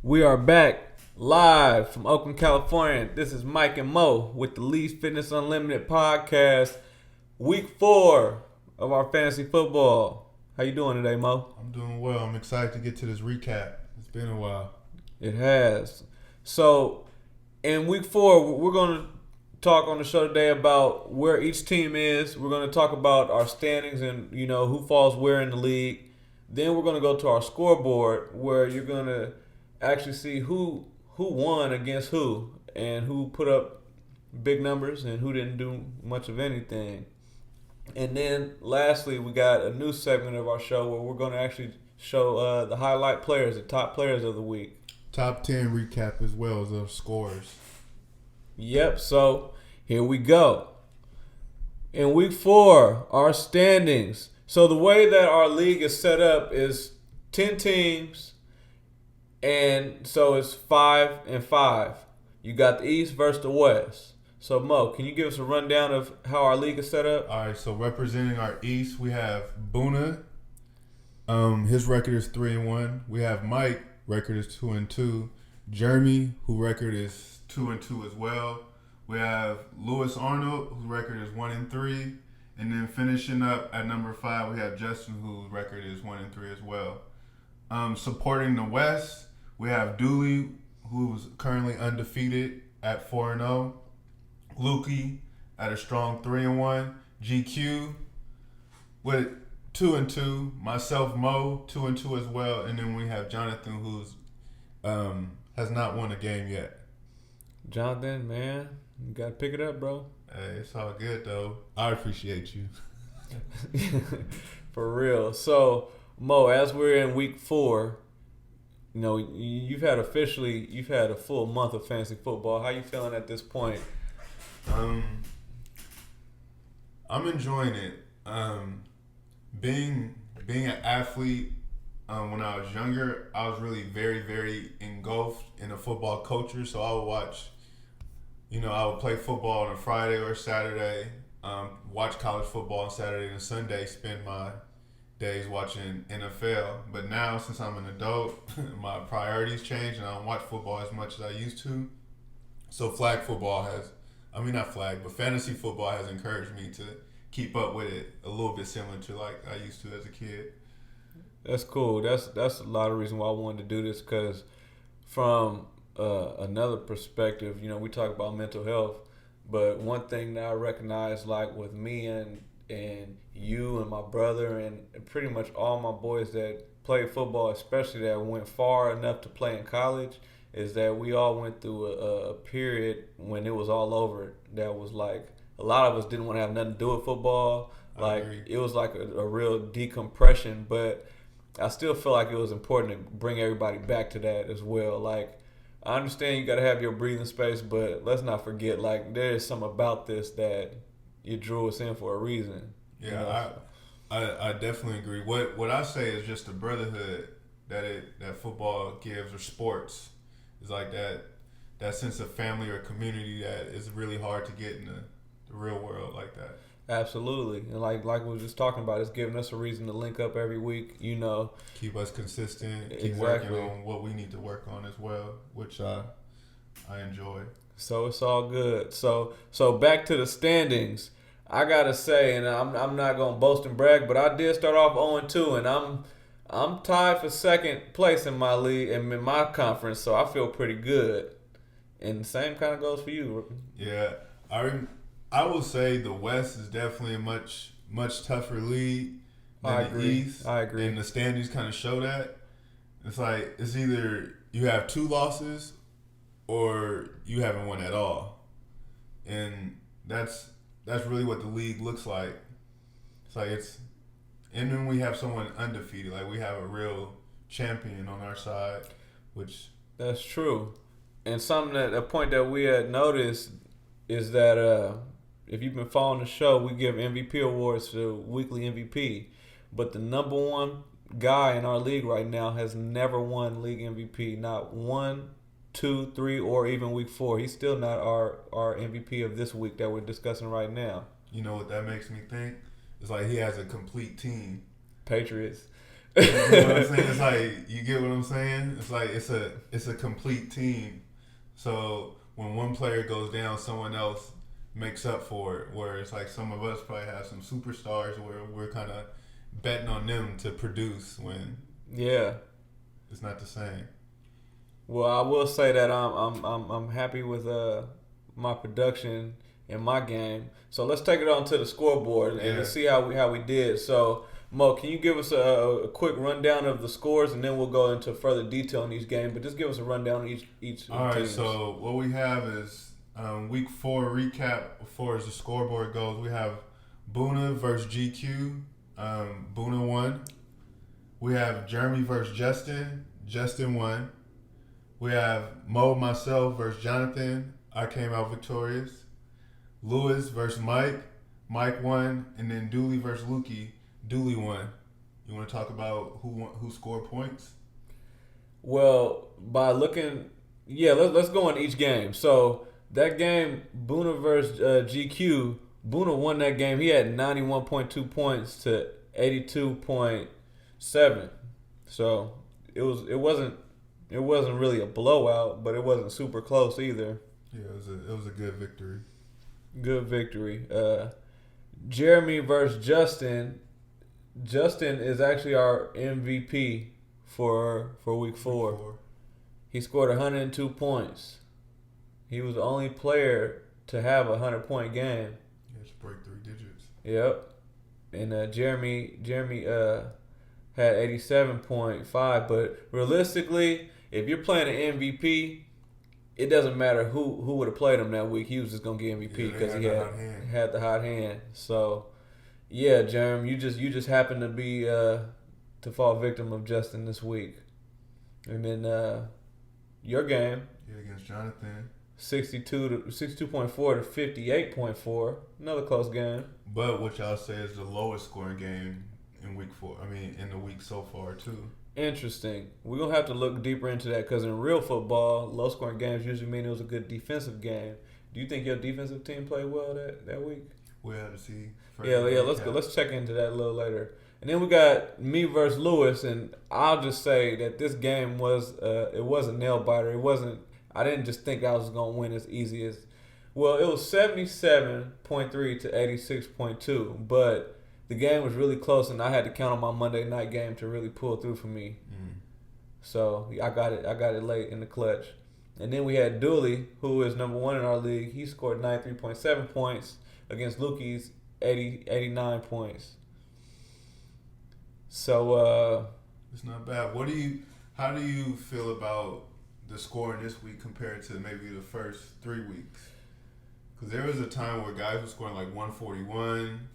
We are back live from Oakland, California. This is Mike and Mo with the Lee's Fitness Unlimited podcast, week 4 of our fantasy football. How you doing today, Mo? I'm doing well. I'm excited to get to this recap. It's been a while. It has. So, in week 4, we're going to talk on the show today about where each team is. We're going to talk about our standings and, who falls where in the league. Then we're going to go to our scoreboard where you're going to actually see who won against who and who put up big numbers and who didn't do much of anything. And then lastly, we got a new segment of our show where we're going to actually show the highlight players, the top players of the week. Top 10 recap as well as the scores. Yep, so here we go. In week 4, our standings. So the way that our league is set up is 10 teams, and so it's 5 and 5. You got the East versus the West. So Mo, can you give us a rundown of how our league is set up? All right, so representing our East, we have Boona. His record is 3-1. We have Mike, record is 2-2. Jeremy, who record is 2-2 as well. We have Lewis Arnold, whose record is 1-3. And then finishing up at number 5, we have Justin, whose record is 1-3 as well. Supporting the West, we have Dooley, who's currently undefeated at 4-0. Lukey at a strong 3-1. GQ with 2-2. Myself, Mo, 2-2 as well. And then we have Jonathan, who's has not won a game yet. Jonathan, man, you gotta pick it up, bro. Hey, it's all good though. I appreciate you. For real. So, Mo, as we're in week 4, you've had a full month of fantasy football. How you feeling at this point? I'm enjoying it. Being an athlete, when I was younger, I was really very, very engulfed in the football culture. So I would watch, I would play football on a Friday or Saturday, watch college football on Saturday and Sunday, spend my days watching NFL. But now, since I'm an adult, my priorities change and I don't watch football as much as I used to. So fantasy football has encouraged me to keep up with it a little bit similar to like I used to as a kid. That's cool. That's a lot of reason why I wanted to do this, because from another perspective, we talk about mental health, but one thing that I recognize, like with me and you and my brother and pretty much all my boys that play football, especially that went far enough to play in college, is that we all went through a period when it was all over. That was like a lot of us didn't want to have nothing to do with football. Like it was like a real decompression, but I still feel like it was important to bring everybody back to that as well. Like, I understand you got to have your breathing space, but let's not forget, like, there is something about this that you drew us in for a reason. Yeah, I definitely agree. What I say is just the brotherhood that football gives, or sports, is like that sense of family or community that is really hard to get in the real world like that. Absolutely. And like we were just talking about, it's giving us a reason to link up every week, Keep us consistent, keep Exactly. working on what we need to work on as well, which I enjoy. So it's all good. So back to the standings. I gotta say, and I'm not gonna boast and brag, but I did start off 0-2, and I'm tied for second place in my league and in my conference, so I feel pretty good. And the same kind of goes for you. Yeah, I will say the West is definitely a much tougher league than the East. I agree. And the standings kind of show that. It's like it's either you have 2 losses or you haven't won at all, and that's really what the league looks like. It's like and then we have someone undefeated. Like we have a real champion on our side, which That's true. And a point that we had noticed is that if you've been following the show, we give MVP awards to weekly MVP. But the number one guy in our league right now has never won league MVP. Not 1, 2, 3, or even week 4. He's still not our MVP of this week that we're discussing right now. You know what that makes me think? It's like he has a complete team. Patriots. You know what I'm saying? It's like, you get what I'm saying? It's like it's a complete team. So when one player goes down, someone else makes up for it. Where it's like some of us probably have some superstars where we're kind of betting on them to produce when it's not the same. Well, I will say that I'm happy with my production in my game. So let's take it on to the scoreboard and let's see how we did. So Mo, can you give us a quick rundown of the scores, and then we'll go into further detail in each game. But just give us a rundown of each. All right. Teams. So what we have is week 4 recap. As the scoreboard goes, we have Boona versus GQ. Boona won. We have Jeremy versus Justin. Justin won. We have Mo, myself versus Jonathan. I came out victorious. Lewis versus Mike. Mike won. And then Dooley versus Lukey. Dooley won. You want to talk about who scored points? Well, by looking, let's go on each game. So that game, Boona versus GQ, Boona won that game. He had 91.2 points to 82.7. So it wasn't really a blowout, but it wasn't super close either. Yeah, it was a good victory. Good victory. Jeremy versus Justin. Justin is actually our MVP for week 4. He scored 102 points. He was the only player to have a 100-point game. Yeah, just break 3 digits. Yep. And Jeremy had 87.5. But realistically, if you're playing an MVP, it doesn't matter who would have played him that week. He was just gonna get MVP because he had the hot hand. So, yeah, Jeremy, you just happened to be to fall victim of Justin this week. And then your game, against Jonathan, 62.4 to 58.4, another close game. But what y'all say is the lowest scoring game in week 4. I mean, in the week so far too. Interesting. We're going to have to look deeper into that because in real football, low-scoring games usually mean it was a good defensive game. Do you think your defensive team played well that week? We'll have to see. Let's check into that a little later. And then we got me versus Lewis, and I'll just say that this game was it was a nail-biter. It wasn't. I didn't just think I was going to win as easy as. Well, it was 77.3 to 86.2, but the game was really close, and I had to count on my Monday night game to really pull through for me. So I got it late in the clutch. And then we had Dooley, who is number 1 in our league. He scored 93.7 points against Lukey's 89 points. So it's not bad. How do you feel about the scoring this week compared to maybe the first 3 weeks? Because there was a time where guys were scoring like 141.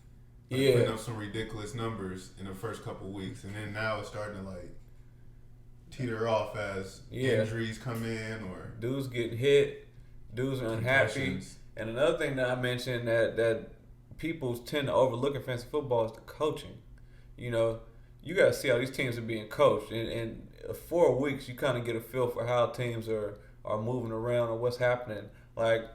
Putting up some ridiculous numbers in the first couple of weeks, and then now it's starting to like teeter off as injuries come in or dudes getting hit, dudes are unhappy. And another thing that I mentioned that people tend to overlook in fantasy football is the coaching. You know, you got to see how these teams are being coached. In 4 weeks, you kind of get a feel for how teams are moving around or what's happening. Like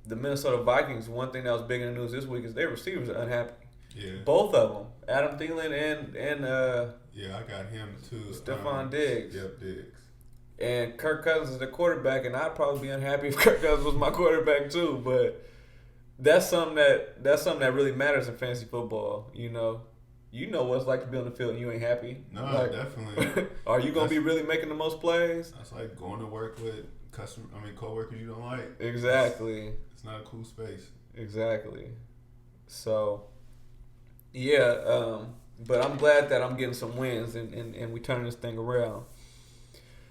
the Minnesota Vikings, one thing that was big in the news this week is their receivers are unhappy. Yeah. Both of them, Adam Thielen and I got him too. Stephon Diggs. Yep, Diggs. And Kirk Cousins is the quarterback, and I'd probably be unhappy if Kirk Cousins was my quarterback too. But that's something that really matters in fantasy football. You know what it's like to be on the field and you ain't happy. No, definitely. Are you gonna be really making the most plays? That's like going to work with coworkers you don't like. Exactly. It's not a cool space. Exactly. So. Yeah, but I'm glad that I'm getting some wins and we turning this thing around.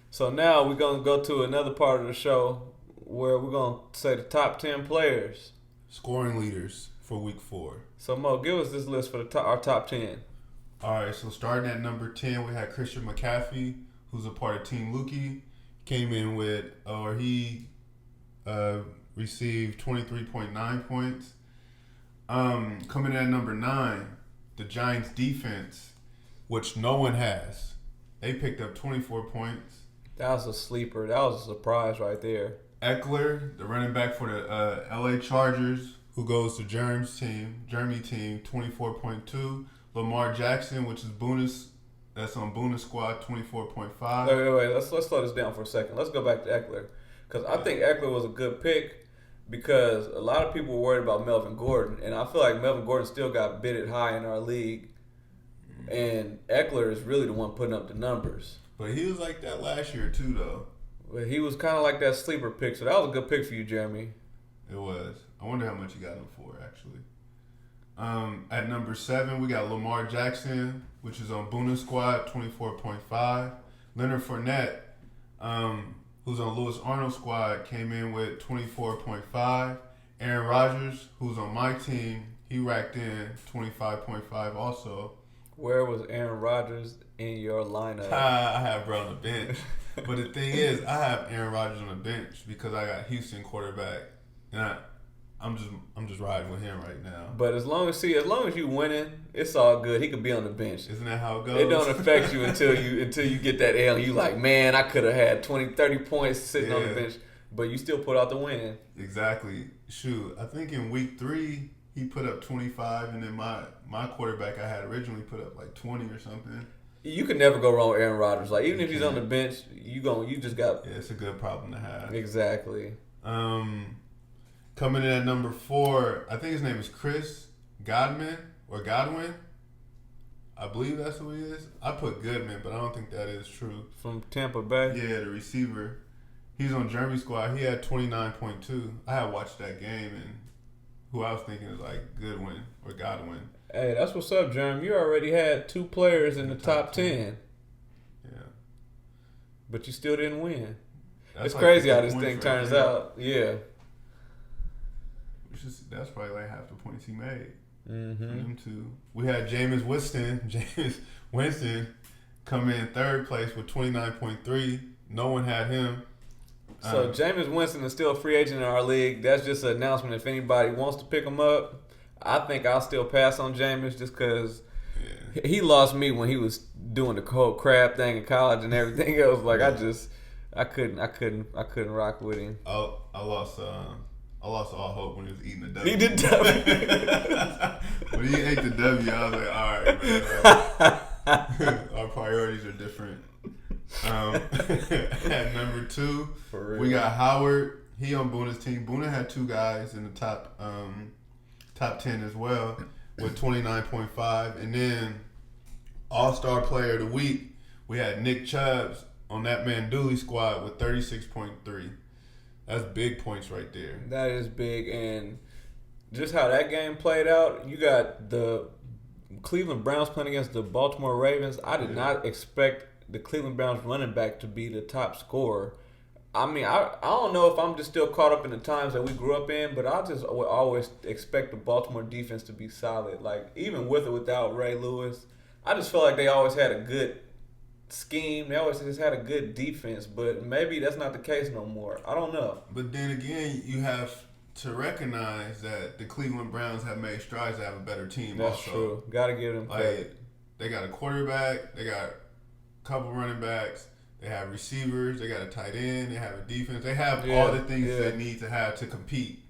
So now we're going to go to another part of the show where we're going to say the top 10 players. Scoring leaders for week 4. So Mo, give us this list for our top 10. All right, so starting at number 10, we had Christian McCaffrey, who's a part of Team Lukey. Came in with, he received 23.9 points. Coming in at number 9, the Giants defense, which no one has. They picked up 24 points. That was a sleeper. That was a surprise right there. Eckler, the running back for the LA Chargers, who goes to Jeremy team, 24.2. Lamar Jackson, which is Boona's That's on Boona Squad 24.5. Wait. Let's slow this down for a second. Let's go back to Eckler, because I think Eckler was a good pick because a lot of people were worried about Melvin Gordon, and I feel like Melvin Gordon still got bidded high in our league, and Eckler is really the one putting up the numbers. But he was like that last year too, though. But he was kind of like that sleeper pick, so that was a good pick for you, Jeremy. It was. I wonder how much you got him for, actually. At number 7, we got Lamar Jackson, which is on Boona Squad, 24.5. Leonard Fournette, who's on Lewis Arnold Squad, came in with 24.5. Aaron Rodgers, who's on my team, he racked in 25.5 also. Where was Aaron Rodgers in your lineup? I have bro on the bench. But the thing is, I have Aaron Rodgers on the bench because I got Houston quarterback, and I'm just riding with him right now. But as long as you winning, it's all good. He could be on the bench. Isn't that how it goes? It don't affect you until you get that L. And you like, man, I could have had 20, 30 points sitting on the bench, but you still put out the win. Exactly. Shoot, I think in week 3 he put up 25, and then my quarterback I had originally put up like 20 or something. You can never go wrong with Aaron Rodgers. Like, even if he's on the bench, you just got. Yeah, it's a good problem to have. Exactly. Coming in at number 4, I think his name is Chris Godwin. I believe that's who he is. I put Goodman, but I don't think that is true. From Tampa Bay? Yeah, the receiver. He's on Jeremy's squad. He had 29.2. I had watched that game, and who I was thinking is like Goodwin or Godwin. Hey, that's what's up, Jeremy. You already had 2 players in the top 10. Yeah. But you still didn't win. That's it's like crazy how this points thing right turns there. out. Yeah. That's probably like half the points he made. Mm-hmm. For them two. We had Jameis Winston come in 3rd place with 29.3. No one had him. So Jameis Winston is still a free agent in our league. That's just an announcement. If anybody wants to pick him up, I think I'll still pass on Jameis just because he lost me when he was doing the whole crab thing in college and everything else. Like I couldn't rock with him. I lost all hope when he was eating the W. He did W. When he ate the W, I was like, all right, man. Our priorities are different. At number 2, we got Howard. He on Boona's team. Boona had 2 guys in the top 10 as well with 29.5. And then All-Star Player of the Week, we had Nick Chubbs on that man Dooley squad with 36.3. That's big points right there. That is big. And just how that game played out, you got the Cleveland Browns playing against the Baltimore Ravens. I did not expect the Cleveland Browns running back to be the top scorer. I mean, I don't know if I'm just still caught up in the times that we grew up in, but I just would always expect the Baltimore defense to be solid. Like, even with or without Ray Lewis, I just feel like they always had a good scheme. They always just had a good defense, but maybe that's not the case no more. I don't know. But then again, you have to recognize that the Cleveland Browns have made strides to have a better team. That's also. true. Got to give them credit. Like, they got a quarterback. They got a couple running backs. They have receivers. They got a tight end. They have a defense. They have all the things they need to have to compete.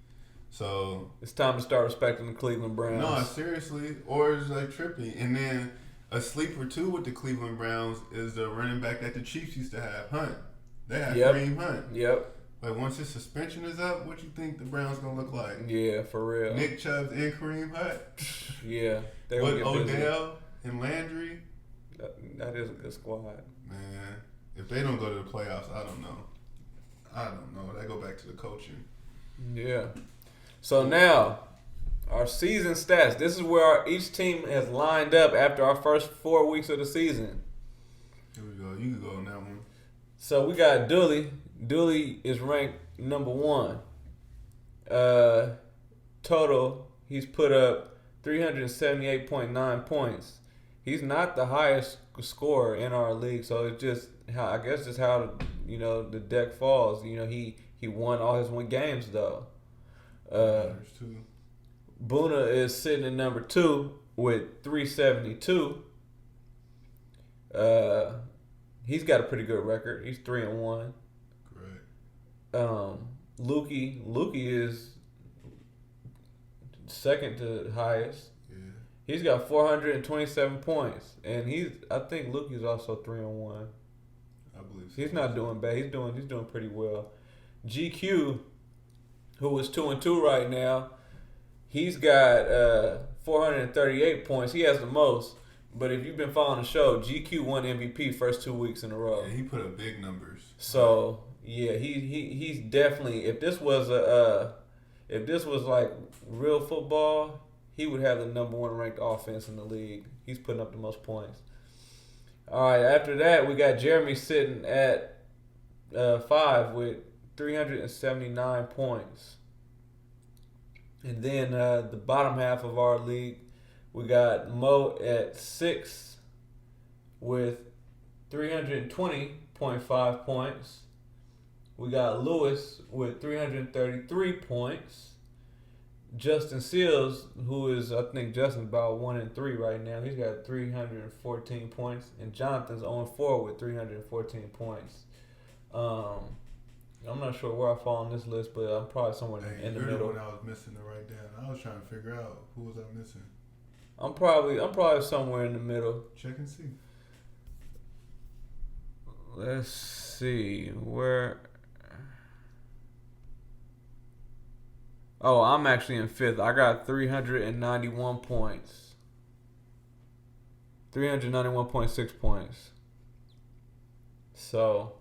So it's time to start respecting the Cleveland Browns. No, seriously. Or it's like tripping. And then a sleeper too with the Cleveland Browns is the running back that the Chiefs used to have, Hunt. They have Kareem Hunt. Yep. Like, once his suspension is up, what you think the Browns gonna look like? Yeah, for real. Nick Chubb and Kareem Hunt. Yeah. With Odell and Landry. That is a good squad. Man, if they don't go to the playoffs, I don't know. That go back to the coaching. Yeah. So now, our season stats. This is where each team has lined up after our first 4 weeks of the season. Here we go. You can go on that one. So we got Dooley. Dooley is ranked number 1. Total, he's put up 378.9 points. He's not the highest scorer in our league, so it's just how the deck falls. He won all his games though. Boona is sitting in number 2 with 372. He's got a pretty good record. He's 3-1. Correct. Lukey is second to highest. Yeah. He's got 427 points, and I think Luki's also 3-1. I believe so. He's not doing bad. He's doing pretty well. GQ, who is 2-2 right now, he's got 438 points. He has the most. But if you've been following the show, GQ won MVP first 2 weeks in a row. Yeah, he put up big numbers. So yeah, he's definitely. If this was like real football, he would have the number 1 ranked offense in the league. He's putting up the most points. All right, after that, we got Jeremy sitting at 5 with 379 points. And then the bottom half of our league, we got Mo at 6 with 320.5 points. We got Lewis with 333 points. Justin Seals, who is, I think Justin's about 1-3 right now. He's got 314 points. And Jonathan's 0-4 with 314 points. I'm not sure where I fall on this list, but I'm probably somewhere in the middle. You're the one I was missing to write down. I was trying to figure out who was I missing. I'm probably somewhere in the middle. Check and see. Let's see where. Oh, I'm actually in 5th. I got 391 points. 391.6 points. So.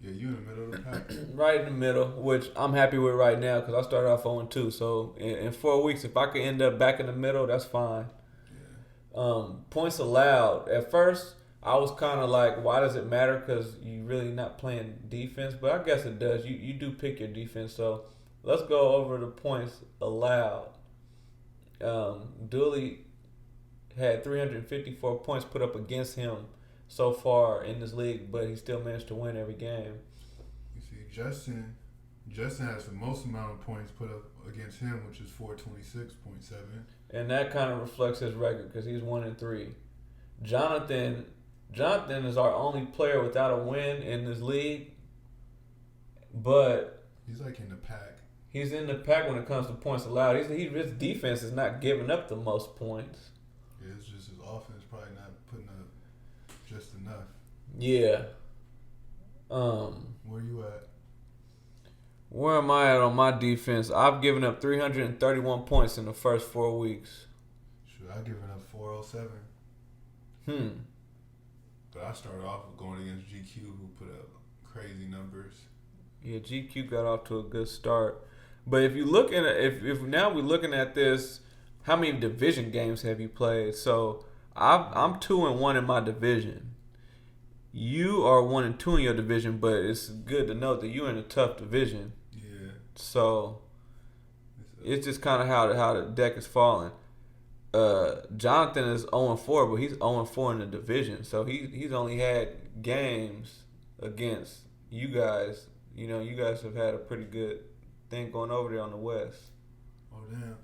Yeah, you in the middle of the pack. Right in the middle, which I'm happy with right now because I started off 0-2. So in 4 weeks, if I could end up back in the middle, that's fine. Yeah. Points allowed. At first, I was kind of like, why does it matter? Because you really not playing defense. But I guess it does. You do pick your defense. So let's go over the points allowed. Dooley had 354 points put up against him so far in this league, but he still managed to win every game. You see, Justin has the most amount of points put up against him, which is 426.7. And that kind of reflects his record because he's 1-3. Jonathan is our only player without a win in this league, but he's like in the pack. He's in the pack when it comes to points allowed. His defense is not giving up the most points. Yeah, it's just his offense probably not putting up just enough. Yeah. Where you at? Where am I at on my defense? I've given up 331 points in the first 4 weeks. Sure, I've given up 407. But I started off with going against GQ, who put up crazy numbers. Yeah, GQ got off to a good start. But if you look at if now we're looking at this, how many division games have you played? So I'm 2-1 in my division. You are 1-2 in your division, but it's good to note that you're in a tough division. Yeah. So it's just kind of how the deck is falling. Jonathan is 0-4, but he's 0-4 in the division. So he's only had games against you guys. You know, you guys have had a pretty good thing going over there on the West. Oh, damn.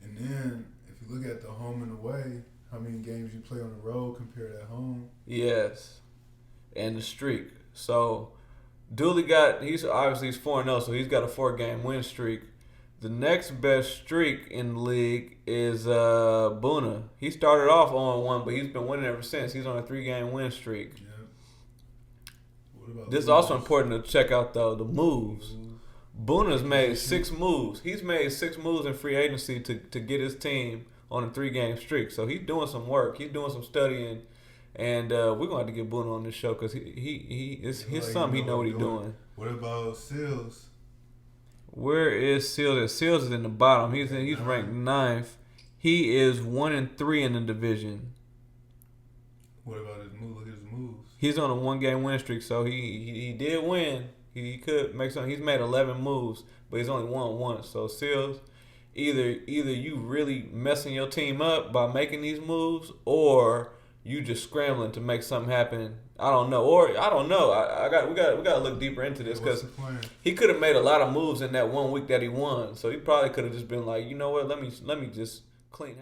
And then if you look at the home and away, how many games you play on the road compared at home? Yes. And the streak. So Dooley he's 4-0, so he's got a 4-game win streak. The next best streak in the league is Boona. He started off 0-1, but he's been winning ever since. He's on a 3-game win streak. Yeah. What about this is also important to check out, though, the moves. Boona's made 6 moves. He's made 6 moves in free agency to get his team on a 3-game streak. So he's doing some work. He's doing some studying. And we're going to have to get Boona on this show because it's his son. He know what he's doing. What about Seals? Where is Seals? Seals is in the bottom. He's ranked 9th. He is 1-3 in the division. What about his move? Look at his moves. He's on a 1-game win streak, so he did win. He could make something. He's made 11 moves, but he's only won once. So Seals, either you really messing your team up by making these moves, or you just scrambling to make something happen. I don't know. We got to look deeper into this because he could have made a lot of moves in that 1 week that he won. So he probably could have just been like, you know what, let me just clean house.